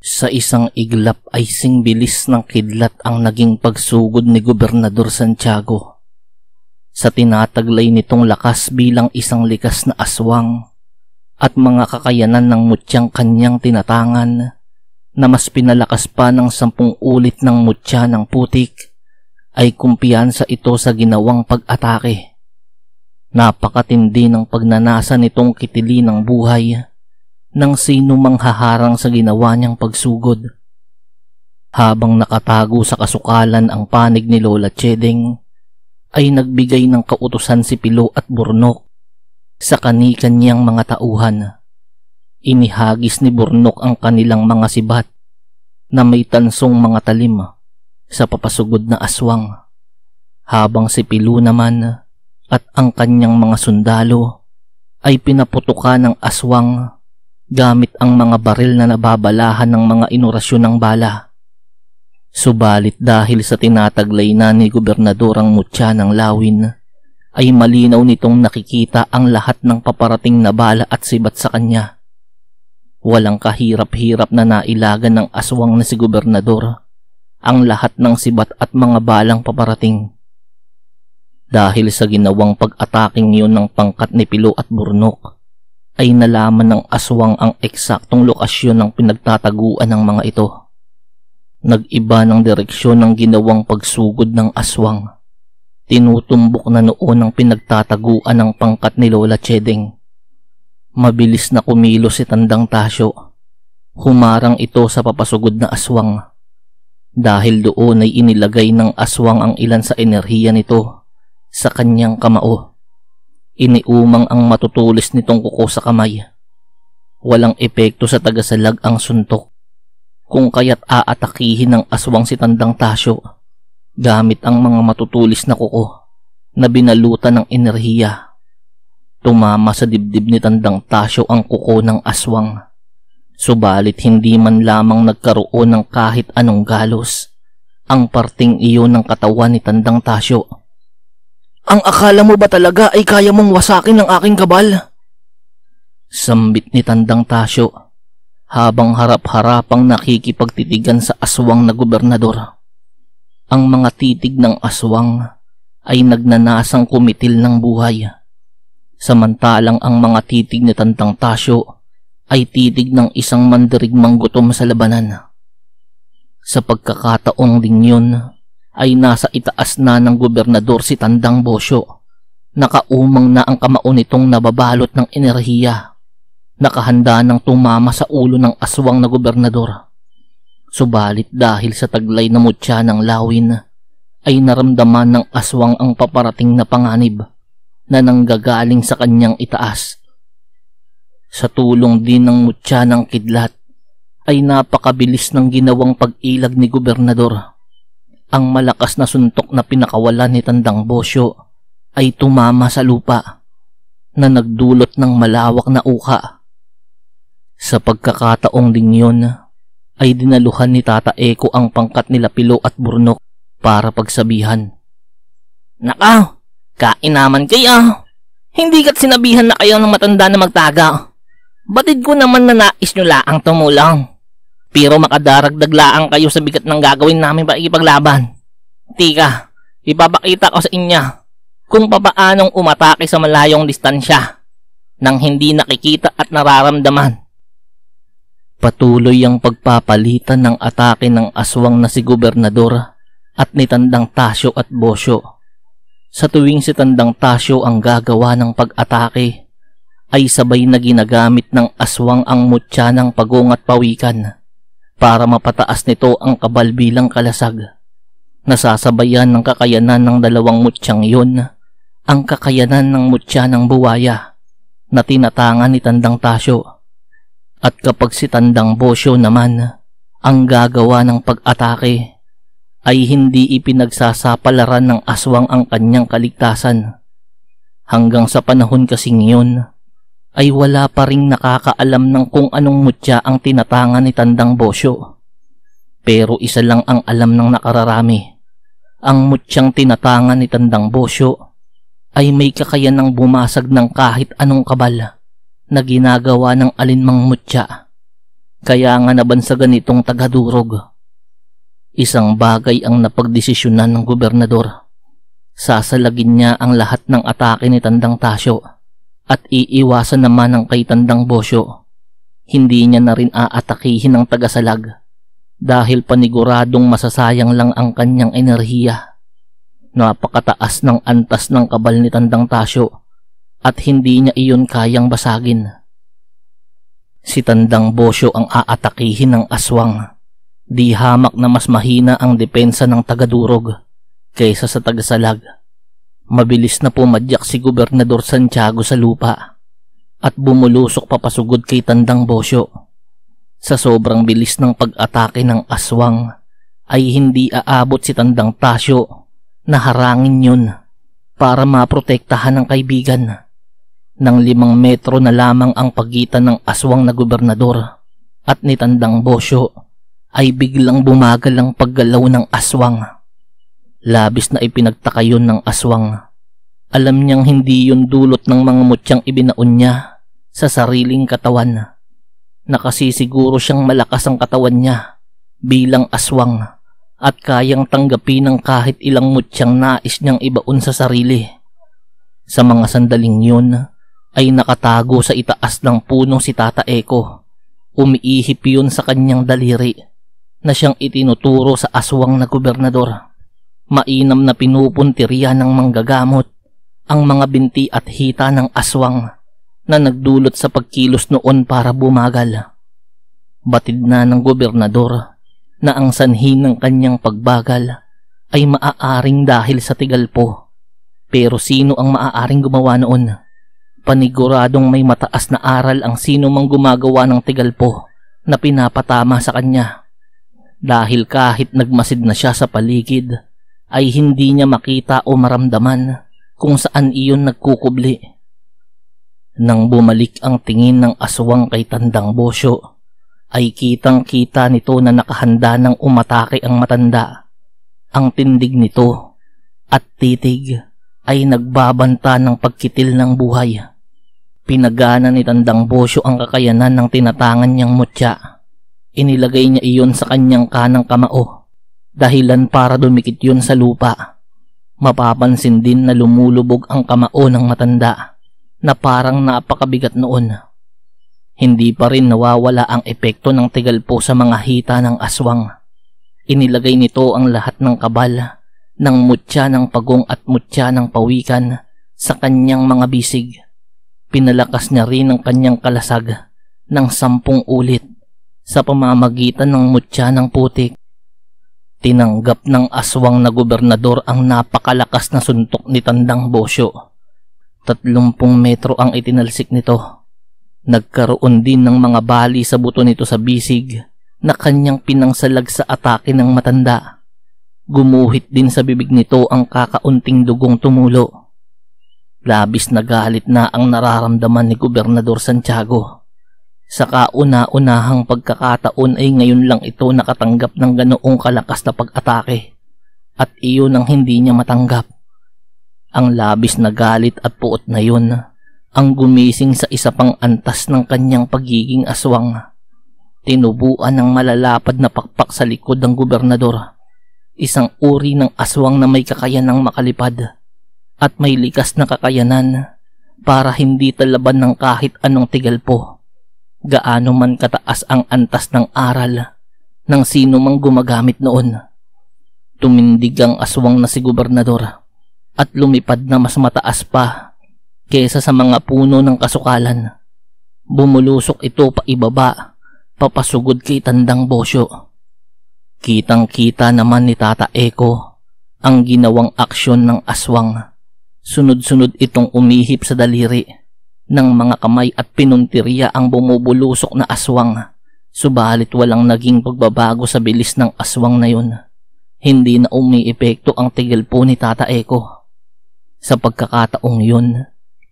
Sa isang iglap ay singbilis ng kidlat ang naging pagsugod ni Gobernador Santiago. Sa tinataglay nitong lakas bilang isang likas na aswang at mga kakayanan ng mutyang kanyang tinatangan na mas pinalakas pa ng 10 ulit ng mutya ng putik, ay kumpiyansa ito sa ginawang pag-atake. Napakatindi ng pagnanasa nitong kitili ng buhay ng sino mang haharang sa ginawa niyang pagsugod. Habang nakatago sa kasukalan ang panig ni Lola Chedeng, ay nagbigay ng kautusan si Pilo at Burnok sa kani-kanyang mga tauhan. Inihagis ni Burnok ang kanilang mga sibat na may tansong mga talim sa papasugod na aswang, habang si Pilo naman at ang kanyang mga sundalo ay pinaputukan ng aswang gamit ang mga baril na nababalahan ng mga inorasyon ng bala. Subalit dahil sa tinataglay na ni Gobernador ang mutya ng lawin, ay malinaw nitong nakikita ang lahat ng paparating na bala at sibat sa kanya. Walang kahirap-hirap na nailagan ng aswang na si Gobernador ang lahat ng sibat at mga balang paparating. Dahil sa ginawang pag-ataking yun ng pangkat ni Pilo at Burnok, ay nalaman ng aswang ang eksaktong lokasyon ng pinagtataguan ng mga ito. Nag-iba ng direksyon ng ginawang pagsugod ng aswang. Tinutumbok na noon ang pinagtataguan ng pangkat ni Lola Chedeng. Mabilis na kumilos si Tandang Tasyo. Humarang ito sa papasugod na aswang. Dahil doon ay inilagay ng aswang ang ilan sa enerhiya nito sa kanyang kamao. Iniumang ang matutulis nitong kuko sa kamay. Walang epekto sa tagasalag ang suntok, kung kaya't aatakihin ng aswang si Tandang Tasyo gamit ang mga matutulis na kuko na binalutan ng enerhiya. Tumama sa dibdib ni Tandang Tasyo ang kuko ng aswang, subalit hindi man lamang nagkaroon ng kahit anong galos ang parting iyon ng katawan ni Tandang Tasyo. "Ang akala mo ba talaga ay kaya mong wasakin ang aking kabal?" Sambit ni Tandang Tasyo habang harap-harapang nakikipagtitigan sa aswang na Gobernador. Ang mga titig ng aswang ay nagnanasang kumitil ng buhay, samantalang ang mga titig ni Tandang Tasyo ay titig ng isang mandirigmang gutom sa labanan. Sa pagkakataong ding yun, ay nasa itaas na ng Gobernador si Tandang Bosyo. Nakaumang na ang kamao nitong nababalot ng enerhiya. Nakahanda ng tumama sa ulo ng aswang na Gobernador. Subalit dahil sa taglay na mutya ng lawin, ay naramdaman ng aswang ang paparating na panganib na nanggagaling sa kanyang itaas. Sa tulong din ng mutya ng kidlat, ay napakabilis ng ginawang pag-ilag ni Gobernador. Ang malakas na suntok na pinakawalan ni Tandang Bosyo ay tumama sa lupa na nagdulot ng malawak na uka. Sa pagkakataong ding yun, ay dinaluhan ni Tata Eko ang pangkat nila Pilo at Burnok para pagsabihan. "Naka, kain naman kayo. Hindi ka't sinabihan na kayo ng matanda na magtaga. Batid ko naman na nais nyo laang tumulong. Pero makadaragdag laang kayo sa bigat ng gagawin namin para ikipaglaban. Tika, ipapakita ko sa inyo kung papaanong umatake sa malayong distansya nang hindi nakikita at nararamdaman." Patuloy ang pagpapalitan ng atake ng aswang na si Gobernador at ni Tandang Tasyo at Bosyo. Sa tuwing si Tandang Tasyo ang gagawa ng pag-atake, ay sabay na ginagamit ng aswang ang mutya ng pagong at pawikan para mapataas nito ang kabal bilang kalasag. Nasasabayan ng kakayanan ng dalawang mutyang yun ang kakayanan ng mutya ng buwaya na tinatangan ni Tandang Tasyo. At kapag si Tandang Bosyo naman ang gagawa ng pag-atake, ay hindi ipinagsasapalaran ng aswang ang kanyang kaligtasan. Hanggang sa panahon kasing yun, ay wala pa ring nakakaalam ng kung anong mutya ang tinatangan ni Tandang Bosyo. Pero isa lang ang alam ng nakararami. Ang mutyang tinatangan ni Tandang Bosyo ay may kakayanang bumasag ng kahit anong kabal na ginagawa ng alinmang mutya. Kaya nga nabansagan itong tagadurog. Isang bagay ang napagdesisyonan ng gobernador. Sasalagin niya ang lahat ng atake ni Tandang Tasyo at iiwasan naman ang kay Tandang Bosyo. Hindi niya na rin aatakihin ang tagasalag dahil paniguradong masasayang lang ang kanyang enerhiya. Napakataas ng antas ng kabal ni Tandang Tasyo at hindi niya iyon kayang basagin. Si Tandang Bosyo ang aatakihin ng aswang. Di hamak na mas mahina ang depensa ng tagadurog kaysa sa tagasalag. Mabilis na pumadyak si Gobernador Santiago sa lupa at bumulusok papasugod kay Tandang Bosyo. Sa sobrang bilis ng pag-atake ng aswang ay hindi aabot si Tandang Tasyo na harangin yun para maprotektahan ng kaibigan. Nang 5 metro na lamang ang pagitan ng aswang na gobernador at ni Tandang Bosyo ay biglang bumagal ang paggalaw ng aswang. Labis na ipinagtaka yun ng aswang. Alam niyang hindi yun dulot ng mga mutyang ibinaon niya sa sariling katawan. Nakasisiguro siyang malakas ang katawan niya bilang aswang at kayang tanggapin ng kahit ilang mutyang nais niyang ibaon sa sarili. Sa mga sandaling yun ay nakatago sa itaas ng puno si Tata Eko. Umiihip yun sa kanyang daliri na siyang itinuturo sa aswang na gobernador. Mainam na pinupuntirya ng manggagamot ang mga binti at hita ng aswang na nagdulot sa pagkilos noon para bumagal. Batid na ng gobernador na ang sanhi ng kanyang pagbagal ay maaaring dahil sa tigalpo. Pero sino ang maaaring gumawa noon? Paniguradong may mataas na aral ang sino mang gumagawa ng tigalpo na pinapatama sa kanya. Dahil kahit nagmasid na siya sa paligid, ay hindi niya makita o maramdaman kung saan iyon nagkukubli. Nang bumalik ang tingin ng aswang kay Tandang Bosyo, ay kitang-kita nito na nakahanda ng umatake ang matanda. Ang tindig nito at titig ay nagbabanta ng pagkitil ng buhay. Pinagana ni Tandang Bosyo ang kakayanan ng tinatangan niyang mutya. Inilagay niya iyon sa kanyang kanang kamao, dahilan para dumikit yun sa lupa. Mapapansin din na lumulubog ang kamao ng matanda na parang napakabigat noon. Hindi pa rin nawawala ang epekto ng tigalpo sa mga hita ng aswang. Inilagay nito ang lahat ng kabal ng mutya ng pagong at mutya ng pawikan sa kanyang mga bisig. Pinalakas niya rin ang kanyang kalasag ng 10 ulit sa pamamagitan ng mutya ng putik. Tinanggap ng aswang na gobernador ang napakalakas na suntok ni Tandang Bosyo. 30 metro ang itinalsik nito. Nagkaroon din ng mga bali sa buto nito sa bisig na kanyang pinangsalag sa atake ng matanda. Gumuhit din sa bibig nito ang kakaunting dugong tumulo. Labis na galit na ang nararamdaman ni Gobernador Santiago. Sa kauna-unahang pagkakataon ay ngayon lang ito nakatanggap ng ganoong kalakas na pag-atake at iyon ang hindi niya matanggap. Ang labis na galit at puot na yun ang gumising sa isa pang antas ng kanyang pagiging aswang. Tinubuan ng malalapad na pakpak sa likod ng gobernador. Isang uri ng aswang na may kakayanang makalipad at may likas na kakayanan para hindi talaban ng kahit anong tigalpo. Gaano man kataas ang antas ng aral ng sino mang gumagamit noon. Tumindig ang aswang na si gobernador at lumipad na mas mataas pa kesa sa mga puno ng kasukalan. Bumulusok ito pa ibaba, papasugod kay Tandang Bosyo. Kitang-kita naman ni Tata Eko ang ginawang aksyon ng aswang. Sunod-sunod itong umihip sa daliri ng mga kamay at pinuntirya ang bumubulusok na aswang. Subalit walang naging pagbabago sa bilis ng aswang na yun. Hindi na umiepekto ang tigalpo ni Tata Eko. Sa pagkakataong yun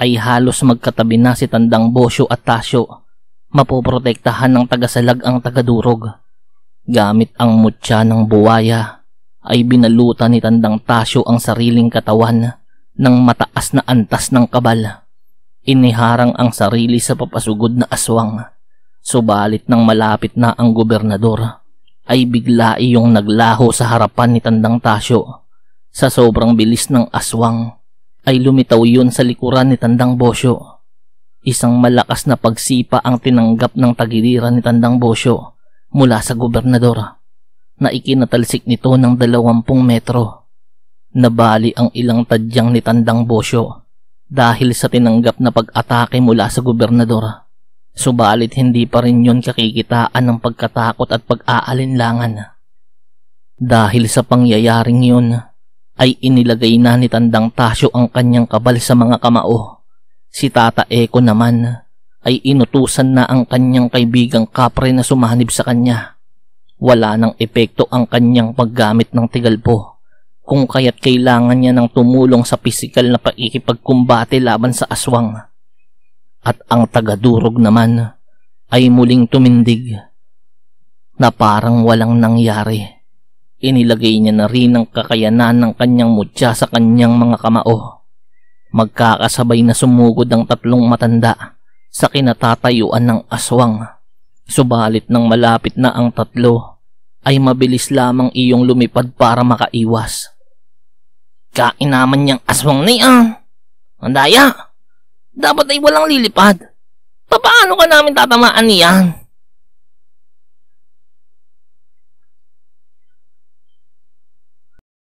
ay halos magkatabi na si Tandang Bosyo at Tasyo. Mapoprotektahan ng tagasalag ang tagadurog. Gamit ang mutya ng buwaya ay binalutan ni Tandang Tasyo ang sariling katawan ng mataas na antas ng kabal. Iniharang ang sarili sa papasugod na aswang. Subalit nang malapit na ang gobernador, ay bigla iyong naglaho sa harapan ni Tandang Tasyo. Sa sobrang bilis ng aswang, ay lumitaw yun sa likuran ni Tandang Bosyo. Isang malakas na pagsipa ang tinanggap ng tagiliran ni Tandang Bosyo mula sa gobernador, na ikinatalsik nito ng 20 metro. Nabali ang ilang tadyang ni Tandang Bosyo dahil sa tinanggap na pag-atake mula sa gobernador. Subalit hindi pa rin yun kakikitaan ng pagkatakot at pag-aalinlangan. Dahil sa pangyayaring yun, ay inilagay na ni Tandang Tasyo ang kanyang kabal sa mga kamao. Si Tata Eko naman ay inutusan na ang kanyang kaibigang kapre na sumanib sa kanya. Wala nang epekto ang kanyang paggamit ng tigalpo, kung kaya't kailangan niya ng tumulong sa pisikal na pakikipagkumbate laban sa aswang. At ang tagadurog naman ay muling tumindig na parang walang nangyari. Inilagay niya na rin ang kakayanan ng kanyang mutya sa kanyang mga kamao. Magkakasabay na sumugod ang 3 matanda sa kinatatayuan ng aswang. Subalit nang malapit na ang 3, ay mabilis lamang iyong lumipad para makaiwas. Kainaman niyang aswang na yan! Ang daya! Dapat ay walang lilipad. Paano ka namin tatamaan niyan?